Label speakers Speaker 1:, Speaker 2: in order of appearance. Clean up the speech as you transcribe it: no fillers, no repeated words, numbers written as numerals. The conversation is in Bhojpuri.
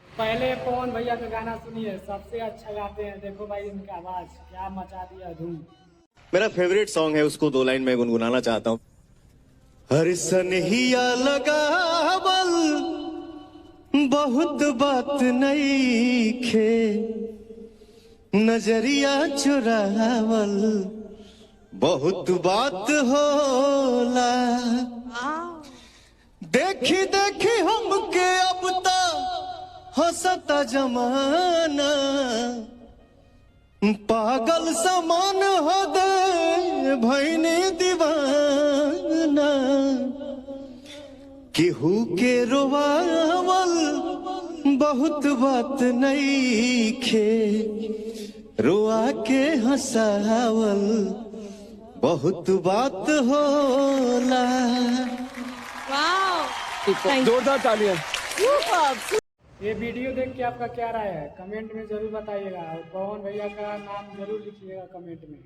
Speaker 1: पहले पवन भैया का गाना सुनिए, सबसे अच्छा गाते हैं। देखो भाई इनका आवाज क्या मचा दिया धूम।
Speaker 2: मेरा फेवरेट सॉन्ग है, उसको 2 लाइन में गुनगुनाना चाहता हूँ। हर सनहिया लगावल बहुत बात नहीं खे, नजरिया चुरावल बहुत बात होला। देखी देखी हमके अब तो हंसता जमाना, पागल समान हो दे भैनी दीवाना। केहू के रोवावल बहुत बात नहीं खे, रोआ के हंसावल बहुत बात होला।
Speaker 3: जोरदार तालियां।
Speaker 1: ये वीडियो देख के आपका क्या राय है, कमेंट में जरूर बताइएगा। और पवन भैया का नाम जरूर लिखिएगा कमेंट में।